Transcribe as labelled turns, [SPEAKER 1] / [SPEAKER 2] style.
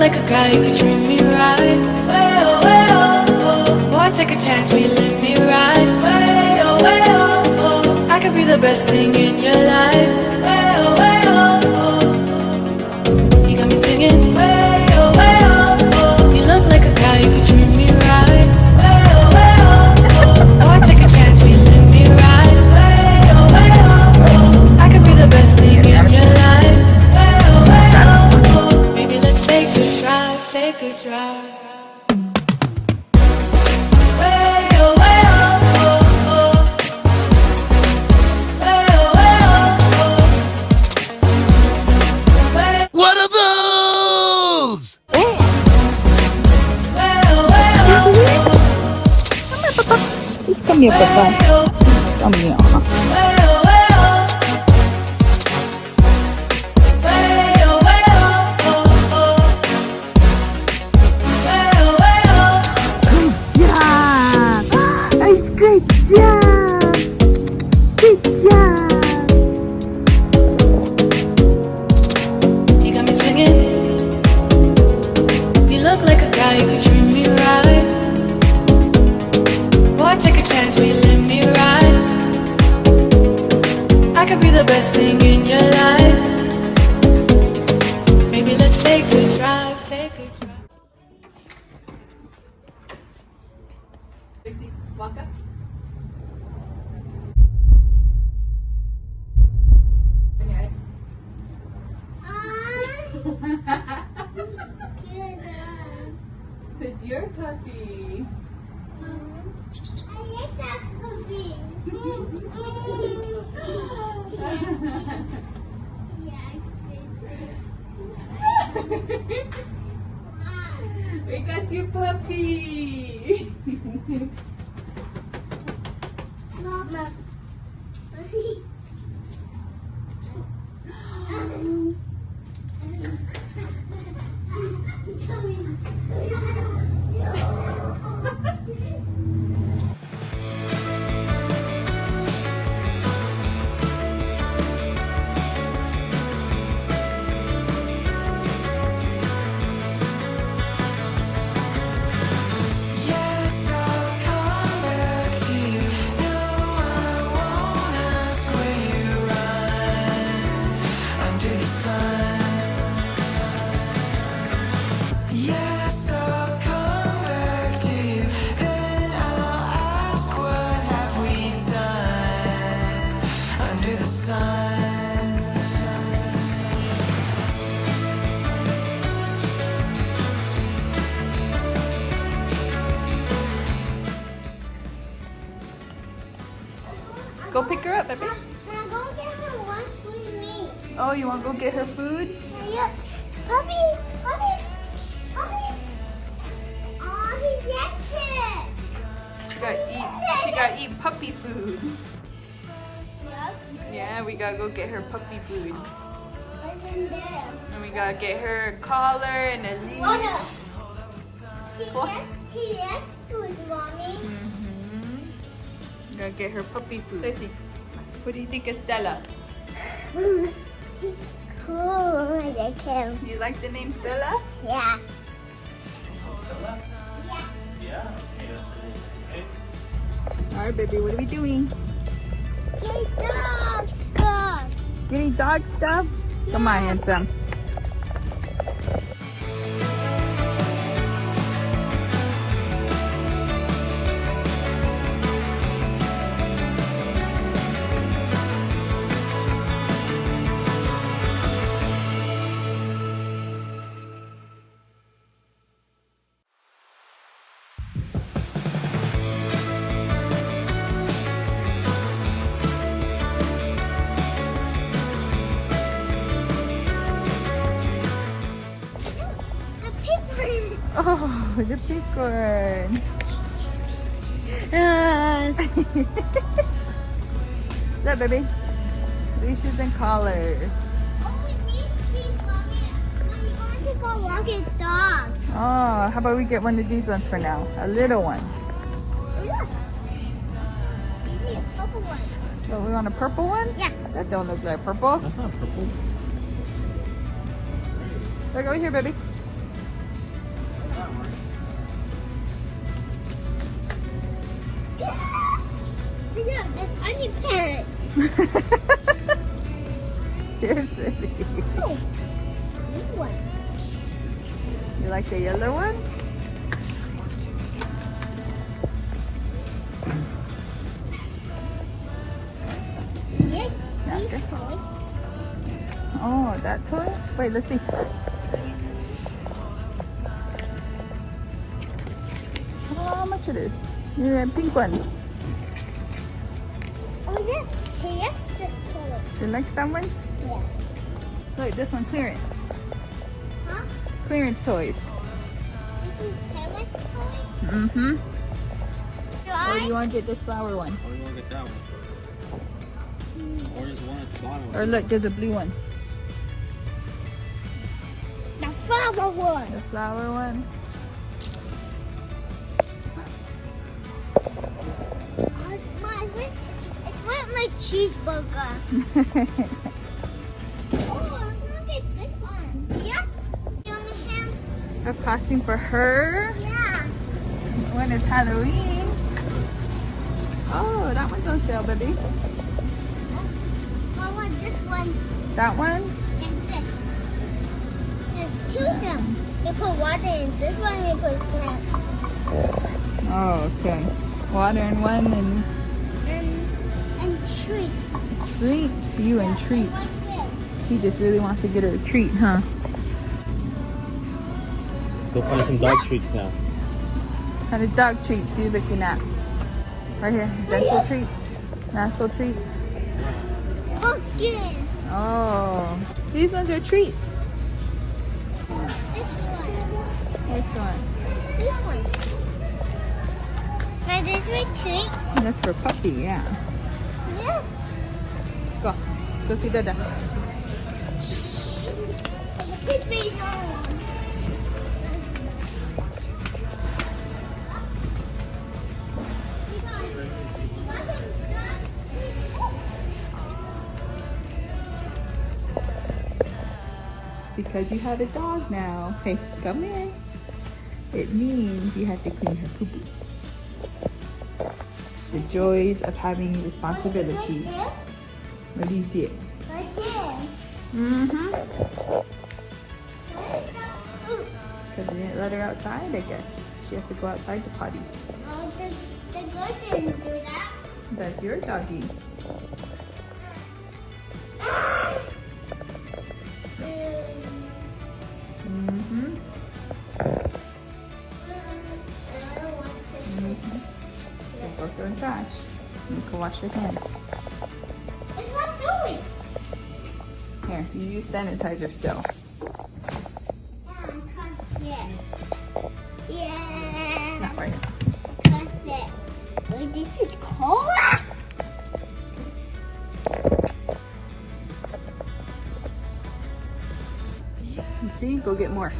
[SPEAKER 1] like a guy who could treat me right. Way oh, way oh, oh. Boy, take a chance, will you let me ride? Way oh, way oh, oh. I could be the best thing in your life. Way oh, way oh, oh. You got me singing. Way oh, way oh, oh. You look like a guy who could treat me right. Way oh, way oh, oh. Boy, take a chance, will you let me ride? Way oh, way oh, oh. I could be the best thing in your life. Way oh, oh. Maybe let's take a drive, take a drive. Way oh, way oh, oh. Way oh, way oh, oh. Way
[SPEAKER 2] What are those?
[SPEAKER 1] oh, way oh,
[SPEAKER 3] Please come here, Papa.
[SPEAKER 1] oh.
[SPEAKER 3] Come here, huh?
[SPEAKER 1] Way oh, way oh. Way oh, way oh, oh. Way oh, way oh.
[SPEAKER 3] Yeah! Nice, great job! Good job!
[SPEAKER 1] You got me singing. You look like a guy who could treat me right. Boy, take a chance, will you let me ride? I could be the best thing in your life. Maybe let's take a drive, take a drive.
[SPEAKER 4] Walk up. It's your puppy. We got your puppy.
[SPEAKER 1] Yes, I'll come back to you. No, I won't ask where you run under the sun. Yes, I'll come back to you. Then I'll ask, what have we done under the sun?
[SPEAKER 4] Go pick her up, baby.
[SPEAKER 5] Now go get her lunch with me.
[SPEAKER 4] Oh, you want to go get her food?
[SPEAKER 5] Yeah. Puppy, puppy, puppy. Oh, he gets it.
[SPEAKER 4] She got to eat puppy food.
[SPEAKER 5] Yep.
[SPEAKER 4] Yeah, we got to go get her puppy food.
[SPEAKER 5] What's in there?
[SPEAKER 4] And we got to get her a collar and a leash.
[SPEAKER 5] Water.
[SPEAKER 4] What?
[SPEAKER 5] He gets food, Mommy.
[SPEAKER 4] Gotta get her puppy food. What do you think of Stella?
[SPEAKER 5] He's cool. I like him.
[SPEAKER 4] You like the name Stella?
[SPEAKER 5] Yeah.
[SPEAKER 2] Yeah. Okay.
[SPEAKER 4] Alright, baby, what are we doing?
[SPEAKER 5] Hey, dog stuffs.
[SPEAKER 4] Getting dog stuff? Come on, handsome.
[SPEAKER 5] The pig one.
[SPEAKER 4] Oh, the big one. Look, baby. Leashes and collars.
[SPEAKER 5] Oh, we need these, Mommy. You want to go walk with dogs.
[SPEAKER 4] Oh, how about we get one of these ones for now? A little one.
[SPEAKER 5] Yeah. Give me a purple one.
[SPEAKER 4] So we want a purple one?
[SPEAKER 5] Yeah.
[SPEAKER 4] That don't look like purple.
[SPEAKER 2] That's not purple.
[SPEAKER 4] Look over here, baby.
[SPEAKER 5] Look, there's onion parrots.
[SPEAKER 3] You're silly.
[SPEAKER 5] Oh, these ones.
[SPEAKER 3] You like the yellow one?
[SPEAKER 5] Yes, these
[SPEAKER 3] Okay.
[SPEAKER 5] toys.
[SPEAKER 3] Oh, that toy? Wait, let's see. Oh, how much it is? You're a pink one.
[SPEAKER 5] Oh, yes, yes, this toy.
[SPEAKER 3] You like that one?
[SPEAKER 5] Yeah.
[SPEAKER 3] Look, this one clearance.
[SPEAKER 5] Huh?
[SPEAKER 3] Clearance toys.
[SPEAKER 5] This is parrots toys.
[SPEAKER 3] Mm-hmm.
[SPEAKER 5] Do
[SPEAKER 3] Or
[SPEAKER 5] I?
[SPEAKER 3] do you want to get this flower one?
[SPEAKER 2] Or you want to get that one? Or just one at the bottom?
[SPEAKER 3] Or look, there's a blue one.
[SPEAKER 5] The flower one.
[SPEAKER 3] The flower one.
[SPEAKER 5] It's with my cheeseburger. Oh, look at this one. Yeah? Yummy ham.
[SPEAKER 3] A costume for her
[SPEAKER 5] Yeah.
[SPEAKER 3] when it's Halloween. Oh, that one's on sale, baby.
[SPEAKER 5] I want this one
[SPEAKER 3] That one?
[SPEAKER 5] and this. There's two of them. You put water in this one, you put sand.
[SPEAKER 3] Oh, okay. Water in one and
[SPEAKER 5] And treats.
[SPEAKER 3] treats. You and treats.
[SPEAKER 5] What's this?
[SPEAKER 3] He just really wants to get her a treat, huh?
[SPEAKER 2] Let's go find some dog treats now.
[SPEAKER 3] Kind of dog treats you looking at? Right here. Dental treats. Natural treats.
[SPEAKER 5] Pumpkin.
[SPEAKER 3] Oh. These ones are treats.
[SPEAKER 5] This one.
[SPEAKER 3] Which one?
[SPEAKER 5] This one. Now this with treats.
[SPEAKER 3] That's for puppy, yeah.
[SPEAKER 5] Yeah.
[SPEAKER 3] Go. Go see Dada.
[SPEAKER 5] Keep me on.
[SPEAKER 3] Because you have a dog now. Hey, come in. It means you have to clean her poo-poo. The joys of having responsibilities. Where do you see it?
[SPEAKER 5] Right there.
[SPEAKER 3] Mm-hmm.
[SPEAKER 5] Oops.
[SPEAKER 3] Because you didn't let her outside, I guess. She has to go outside to potty.
[SPEAKER 5] Oh, the girl didn't do that.
[SPEAKER 3] That's your doggy. Mm-hmm. Go throw in trash. You can wash your hands.
[SPEAKER 5] It's not doing.
[SPEAKER 3] Here, you use sanitizer still.
[SPEAKER 5] Yeah. Yeah.
[SPEAKER 3] Not right now.
[SPEAKER 5] That's it. Wait, this is cola.
[SPEAKER 3] You see? Go get more.